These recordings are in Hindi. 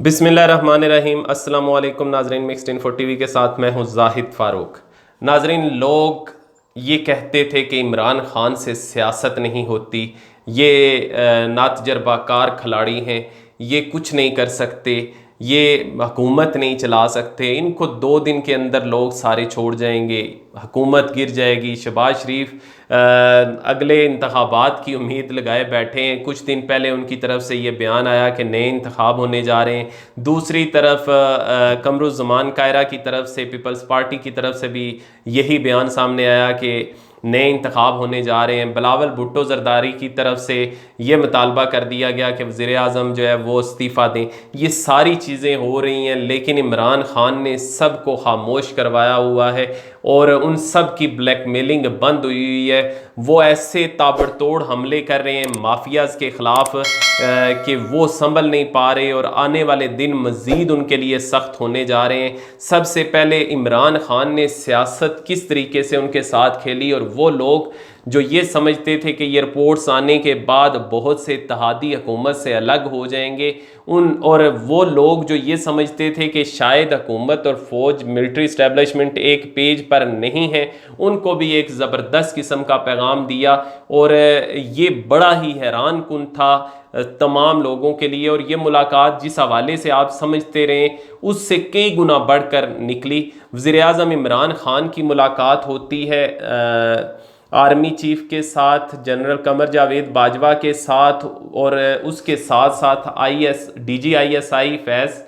बिस्मिल्लाहिर्रहमानिर्रहीम। अस्सलामु अलैकुम नाजरीन, मिक्स्ड इन्फो टीवी के साथ मैं हूं जाहिद फारूक। नाजरीन, लोग ये कहते थे कि इमरान खान से सियासत नहीं होती, ये नातजर्बाकार खिलाड़ी हैं, ये कुछ नहीं कर सकते, ये हुकूमत नहीं चला सकते, इनको 2 दिन के अंदर लोग सारे छोड़ जाएंगे, हुकूमत गिर जाएगी। शहबाज शरीफ अगले इंतखाबात की उम्मीद लगाए बैठे हैं। कुछ दिन पहले उनकी तरफ से ये बयान आया कि नए इंतखाब होने जा रहे हैं। दूसरी तरफ कमरुज़्ज़मान कायरा की तरफ से, पीपल्स पार्टी की तरफ से भी यही बयान सामने आया कि नए इंतखाब होने जा रहे हैं। बिलावल भुट्टो जरदारी की तरफ से ये मुतालबा कर दिया गया कि वज़ीर आज़म जो है वो इस्तीफ़ा दें। ये सारी चीज़ें हो रही हैं, लेकिन इमरान खान ने सब को खामोश करवाया हुआ है और उन सब की ब्लैकमेलिंग बंद हुई है। वो ऐसे ताबड़तोड़ हमले कर रहे हैं माफियाज़ के ख़िलाफ़ कि वो संभल नहीं पा रहे और आने वाले दिन मज़ीद उनके लिए सख्त होने जा रहे हैं। सबसे पहले इमरान खान ने सियासत किस तरीके से उनके साथ खेली, और वो लोग जो ये समझते थे कि ये रिपोर्ट्स आने के बाद बहुत से इत्तेहादी हुकूमत से अलग हो जाएंगे, और वो लोग जो ये समझते थे कि शायद हुकूमत और फ़ौज मिलिट्री इस्टेब्लिशमेंट एक पेज पर नहीं है, उनको भी एक ज़बरदस्त किस्म का पैगाम दिया। और ये बड़ा ही हैरान कुन था तमाम लोगों के लिए। और ये मुलाकात जिस हवाले से आप समझते रहे उससे कई गुना बढ़कर निकली। वज़ीर आज़म इमरान खान की मुलाकात होती है आर्मी चीफ के साथ, जनरल कमर जावेद बाजवा के साथ, और उसके साथ साथ DGISI फैज़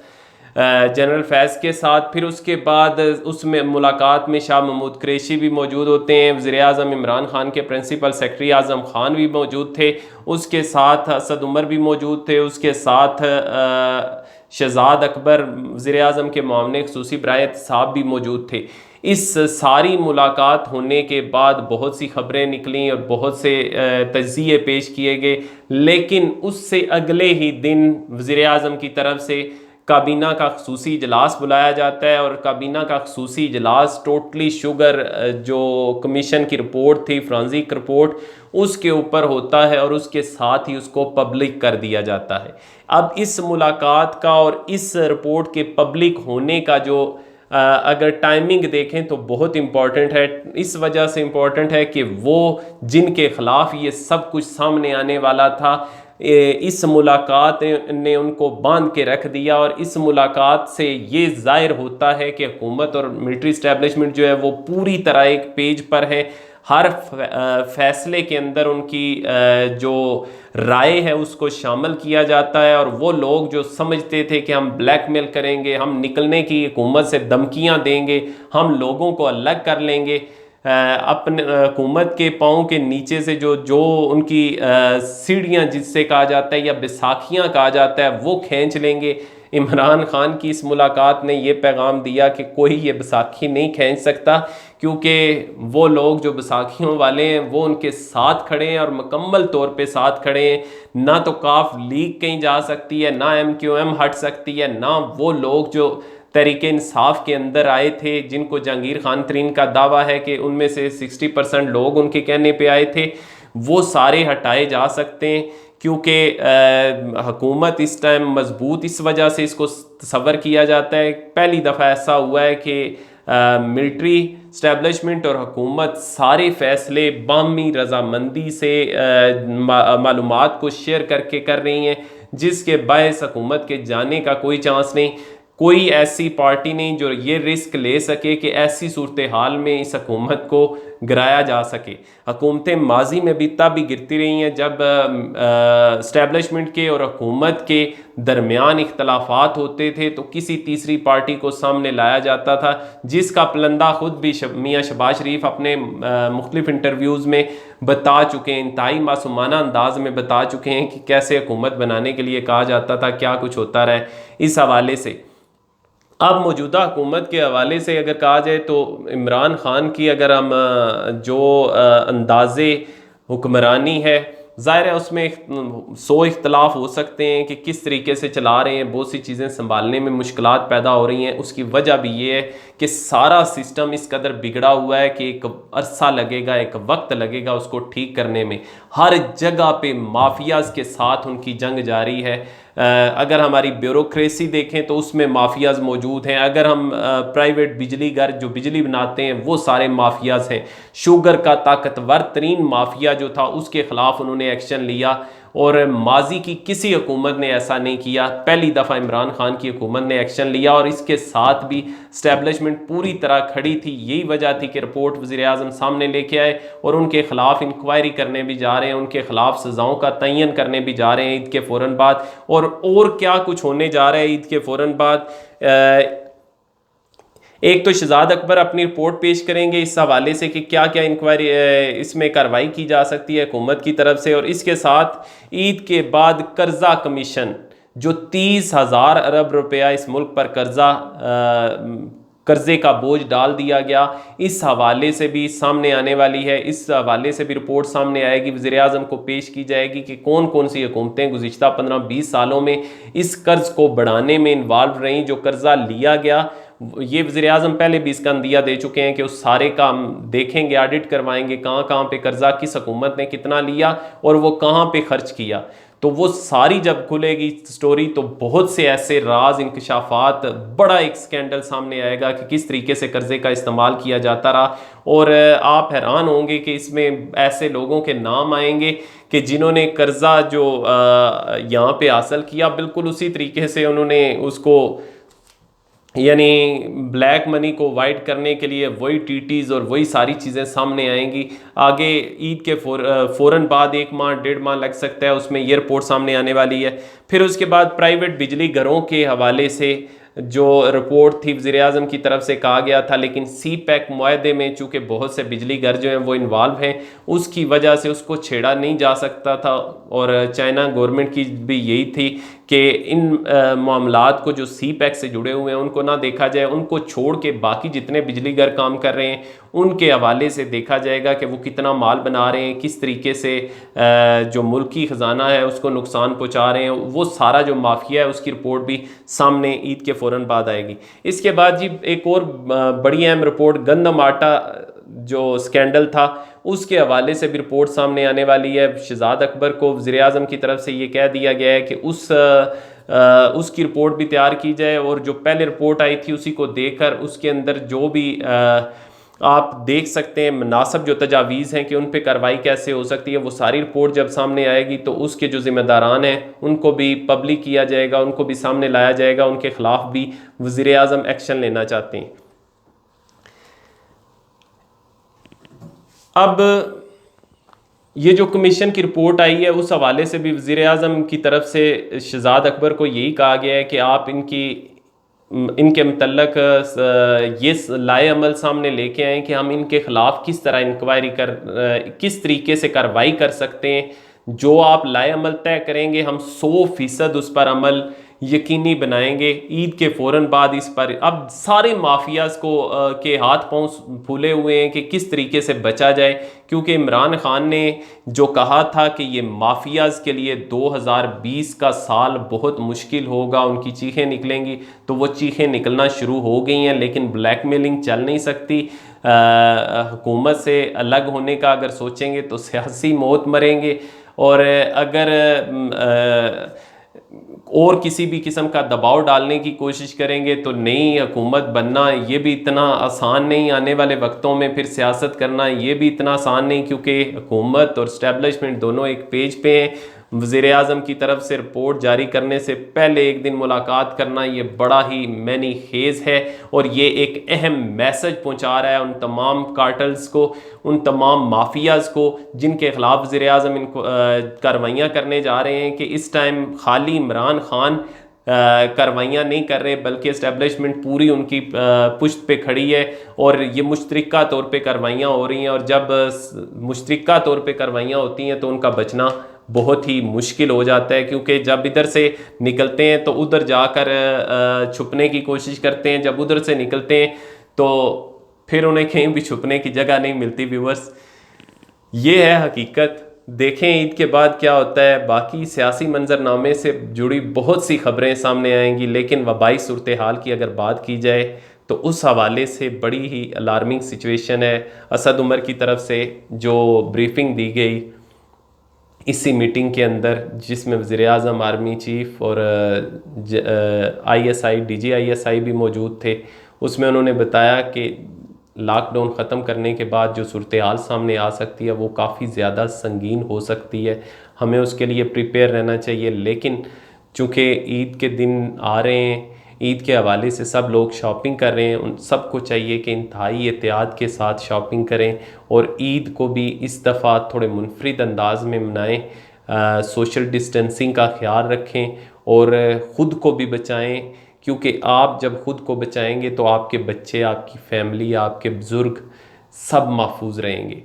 जनरल फैज़ के साथ। फिर उसके बाद उसमें मुलाकात में शाह महमूद कुरैशी भी मौजूद होते हैं, वज़ीर आज़म इमरान खान के प्रिंसिपल सेक्रेटरी आज़म खान भी मौजूद थे, उसके साथ असद उमर भी मौजूद थे, उसके साथ शहजाद अकबर वज़ीर आज़म के मामले ख़ुसूसी बराए साहब भी मौजूद थे। इस सारी मुलाकात होने के बाद बहुत सी खबरें निकलीं और बहुत से तज्ज़िये पेश किए गए, लेकिन उससे अगले ही दिन वज़ीर आज़म की तरफ से काबीना का ख़ुसूसी इजलास बुलाया जाता है, और काबीना का ख़ुसूसी इजलास टोटली शुगर जो कमीशन की रिपोर्ट थी, फ्रांजिक रिपोर्ट, उसके ऊपर होता है और उसके साथ ही उसको पब्लिक कर दिया जाता है। अब इस मुलाकात का और इस रिपोर्ट के पब्लिक होने का जो अगर टाइमिंग देखें तो बहुत इम्पॉर्टेंट है। इस वजह से इम्पॉर्टेंट है कि वो जिनके ख़िलाफ़ ये सब कुछ सामने आने वाला था, इस मुलाकात ने उनको बांध के रख दिया। और इस मुलाकात से ये ज़ाहिर होता है कि हुकूमत और मिलिट्री इस्टेब्लिशमेंट जो है वो पूरी तरह एक पेज पर है। हर फैसले के अंदर उनकी जो राय है उसको शामिल किया जाता है, और वो लोग जो समझते थे कि हम ब्लैकमेल करेंगे, हम निकलने की हुकूमत से धमकियां देंगे, हम लोगों को अलग कर लेंगे, अपने हुकूमत के पाँव के नीचे से जो जो उनकी सीढ़ियाँ जिससे कहा जाता है या बैसाखियाँ कहा जाता है वो खींच लेंगे। इमरान खान की इस मुलाकात ने ये पैगाम दिया कि कोई ये बैसाखी नहीं खींच सकता, क्योंकि वो लोग जो बैसाखियों वाले हैं वो उनके साथ खड़े हैं और मुकम्मल तौर पे साथ खड़े हैं। ना तो काफ लीग कहीं जा सकती है, ना MQM हट सकती है, ना वो लोग जो तहरीक इंसाफ के अंदर आए थे, जिनको जहांगीर खान तरीन का दावा है कि उनमें से 60% लोग उनके कहने पे आए थे, वो सारे हटाए जा सकते हैं। क्योंकि हुकूमत इस टाइम मजबूत इस वजह से इसको तसव्वुर किया जाता है। पहली दफ़ा ऐसा हुआ है कि मिलिट्री इस्टेब्लिशमेंट और हुकूमत सारे फैसले बामी रजामंदी से मालूमात को शेयर करके कर रही हैं, जिसके बायस हुकूमत के जाने का कोई चांस नहीं। कोई ऐसी पार्टी नहीं जो ये रिस्क ले सके कि ऐसी सूरत हाल में इस हुकूमत को गिराया जा सके। हुकूमतें माजी में भी तब भी गिरती रही हैं जब इस्टेब्लिशमेंट के और हुकूमत के दरमियान इख्तलाफात होते थे, तो किसी तीसरी पार्टी को सामने लाया जाता था, जिसका पलंदा खुद भी मियाँ शहबाज शरीफ अपने मुख्तलिफ इंटरव्यूज़ में बता चुके हैं, इंतहाई मासूमाना अंदाज में बता चुके हैं कि कैसे हुकूमत बनाने के लिए कहा जाता था, क्या कुछ होता रहा। इस हवाले से अब मौजूदा हुकूमत के हवाले से अगर कहा जाए तो इमरान खान की अगर हम जो अंदाज़े हुक्मरानी है, ज़ाहिर है उसमें 100 इख्तलाफ हो सकते हैं कि किस तरीके से चला रहे हैं, बहुत सी चीज़ें संभालने में मुश्किलात पैदा हो रही हैं। उसकी वजह भी ये है कि सारा सिस्टम इस कदर बिगड़ा हुआ है कि एक अरसा लगेगा, एक वक्त लगेगा उसको ठीक करने में। हर जगह पे माफियाज़ के साथ उनकी जंग जारी है। अगर हमारी ब्यूरोक्रेसी देखें तो उसमें माफियाज मौजूद हैं। अगर हम प्राइवेट बिजली घर जो बिजली बनाते हैं वो सारे माफियाज हैं। शुगर का ताकतवर तरीन माफिया जो था उसके खिलाफ उन्होंने एक्शन लिया, और माजी की किसी हुकूमत ने ऐसा नहीं किया। पहली दफ़ा इमरान खान की हुकूमत ने एक्शन लिया और इसके साथ भी स्टैब्लिशमेंट पूरी तरह खड़ी थी। यही वजह थी कि रिपोर्ट वज़ीर आज़म सामने लेके आए और उनके खिलाफ इंक्वायरी करने भी जा रहे हैं, उनके खिलाफ सज़ाओं का तयन करने भी जा रहे हैं ईद के फ़ौरन बाद। और क्या कुछ होने जा रहा है ईद के फ़ौरन बाद। एक तो शहजाद अकबर अपनी रिपोर्ट पेश करेंगे इस हवाले से कि क्या क्या इंक्वायरी इसमें कार्रवाई की जा सकती है हुकूमत की तरफ से, और इसके साथ ईद के बाद कर्जा कमीशन जो 30,000 अरब रुपया इस मुल्क पर कर्जे का बोझ डाल दिया गया, इस हवाले से भी सामने आने वाली है। इस हवाले से भी रिपोर्ट सामने आएगी, वज़ीर आज़म को पेश की जाएगी कि कौन कौन सी हुकूमतें गुज़िश्ता 15-20 सालों में इस कर्ज को बढ़ाने में इन्वॉल्व रहीं। जो कर्जा लिया गया ये वज़ीर आज़म पहले भी इसका अंदिया दे चुके हैं कि उस सारे का हम देखेंगे, ऑडिट करवाएंगे, कहाँ कहाँ पे कर्जा किस हुकूमत ने कितना लिया और वो कहाँ पे खर्च किया। तो वो सारी जब खुलेगी स्टोरी तो बहुत से ऐसे राज इंकशाफात, बड़ा एक स्कैंडल सामने आएगा कि किस तरीके से कर्जे का इस्तेमाल किया जाता रहा। और आप हैरान होंगे कि इसमें ऐसे लोगों के नाम आएंगे कि जिन्होंने कर्जा जो यहाँ पे हासिल किया बिल्कुल उसी तरीके से उन्होंने उसको, यानी ब्लैक मनी को वाइट करने के लिए वही टीटीज़ और वही सारी चीज़ें सामने आएंगी। आगे ईद के फ़ौरन बाद 1 माह 1.5 माह लग सकता है, उसमें ये रिपोर्ट सामने आने वाली है। फिर उसके बाद प्राइवेट बिजली घरों के हवाले से जो रिपोर्ट थी वज़ीर आज़म की तरफ से कहा गया था, लेकिन सी पैक मुआहदे में चूँकि बहुत से बिजली घर जो हैं वो इन्वॉल्व हैं, उसकी वजह से उसको छेड़ा नहीं जा सकता था। और चाइना गवर्नमेंट की भी यही थी कि इन मामलात को जो सी पैक से जुड़े हुए हैं उनको ना देखा जाए, उनको छोड़ के बाकी जितने बिजली घर काम कर रहे हैं उनके हवाले से देखा जाएगा कि वो कितना माल बना रहे हैं, किस तरीके से जो मुल्की ख़जाना है उसको नुकसान पहुंचा रहे हैं। वो सारा जो माफिया है उसकी रिपोर्ट भी सामने ईद के फ़ौरन बाद आएगी। इसके बाद जी एक और बड़ी अहम रिपोर्ट, गंदम आटा जो स्कैंडल था उसके हवाले से भी रिपोर्ट सामने आने वाली है। शहजाद अकबर को वज़ीर आज़म की तरफ से ये कह दिया गया है कि उसकी रिपोर्ट भी तैयार की जाए, और जो पहले रिपोर्ट आई थी उसी को देखकर उसके अंदर जो भी आप देख सकते हैं मुनासिब जो तजावीज़ हैं कि उन पे कार्रवाई कैसे हो सकती है, वो सारी रिपोर्ट जब सामने आएगी तो उसके जो ज़िम्मेदारान हैं उनको भी पब्लिक किया जाएगा, उनको भी सामने लाया जाएगा, उनके ख़िलाफ़ भी वज़ीर आज़म एक्शन लेना चाहते हैं। अब ये जो कमीशन की रिपोर्ट आई है उस हवाले से भी वज़ीर आज़म की तरफ से शहजाद अकबर को यही कहा गया है कि आप इनके मतलब ये लाए अमल सामने लेके आएँ कि हम इनके ख़िलाफ़ किस तरह इंक्वायरी किस तरीके से कार्रवाई कर सकते हैं। जो आप लाए अमल तय करेंगे हम 100% उस पर अमल यकीनी बनाएंगे। ईद के फ़ौरन बाद इस पर अब सारे माफियाज को के हाथ पांव फूले हुए हैं कि किस तरीके से बचा जाए, क्योंकि इमरान खान ने जो कहा था कि ये माफियाज के लिए 2020 का साल बहुत मुश्किल होगा, उनकी चीखें निकलेंगी, तो वो चीखें निकलना शुरू हो गई हैं। लेकिन ब्लैकमेलिंग चल नहीं सकती। हुकूमत से अलग होने का अगर सोचेंगे तो सियासी मौत मरेंगे, और अगर और किसी भी किस्म का दबाव डालने की कोशिश करेंगे तो नई हुकूमत बनना ये भी इतना आसान नहीं। आने वाले वक्तों में फिर सियासत करना ये भी इतना आसान नहीं, क्योंकि हुकूमत और इस्टेब्लिशमेंट दोनों एक पेज पे हैं। वज़ीर आज़म की तरफ से रिपोर्ट जारी करने से पहले एक दिन मुलाकात करना ये बड़ा ही मैनी खेज़ है, और ये एक अहम मैसेज पहुंचा रहा है उन तमाम कार्टल्स को, उन तमाम माफियाज़ को जिनके ख़िलाफ़ वज़ीर आज़म इनको कार्रवाइयाँ करने जा रहे हैं कि इस टाइम खाली इमरान खान कार्रवाइयाँ नहीं कर रहे, बल्कि इस्टेब्लिशमेंट पूरी उनकी पुश्त पे खड़ी है और ये मुश्तरका तौर पे कार्रवाइयाँ हो रही हैं। और जब मुश्तरका तौर पे कार्रवाइयाँ होती हैं तो उनका बचना बहुत ही मुश्किल हो जाता है, क्योंकि जब इधर से निकलते हैं तो उधर जाकर छुपने की कोशिश करते हैं, जब उधर से निकलते हैं तो फिर उन्हें कहीं भी छुपने की जगह नहीं मिलती। व्यूअर्स, ये है हकीकत। देखें ईद के बाद क्या होता है। बाकी सियासी मंजरनामे से जुड़ी बहुत सी खबरें सामने आएंगी, लेकिन वबाई सूरत हाल की अगर बात की जाए तो उस हवाले से बड़ी ही अलार्मिंग सिचुएशन है। असद उमर की तरफ से जो ब्रीफिंग दी गई इसी मीटिंग के अंदर जिसमें वज़ीर-ए-आज़म, आर्मी चीफ़ और ISI DGISI भी मौजूद थे, उसमें उन्होंने बताया कि लॉकडाउन ख़त्म करने के बाद जो सूरत हाल सामने आ सकती है वो काफ़ी ज़्यादा संगीन हो सकती है, हमें उसके लिए प्रिपेयर रहना चाहिए। लेकिन चूँकि ईद के दिन आ रहे हैं, ईद के हवाले से सब लोग शॉपिंग कर रहे हैं, उन सबको चाहिए कि इंतहाई एहतियात के साथ शॉपिंग करें और ईद को भी इस दफ़ा थोड़े मुनफरिद अंदाज में मनाएं, सोशल डिस्टेंसिंग का ख्याल रखें और ख़ुद को भी बचाएं, क्योंकि आप जब ख़ुद को बचाएंगे तो आपके बच्चे, आपकी फैमिली, आपके बुज़ुर्ग सब महफूज रहेंगे।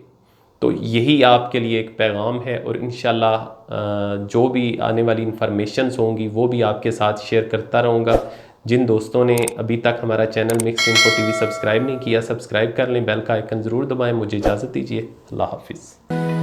तो यही आपके लिए एक पैगाम है और इंशाल्लाह जो भी आने वाली इन्फॉर्मेशंस होंगी वो भी आपके साथ शेयर करता रहूँगा। जिन दोस्तों ने अभी तक हमारा channel mixed info TV subscribe नहीं किया, सब्सक्राइब कर लें, बेल का आइकन ज़रूर दबाएं। मुझे इजाज़त दीजिए, अल्लाह हाफिज़।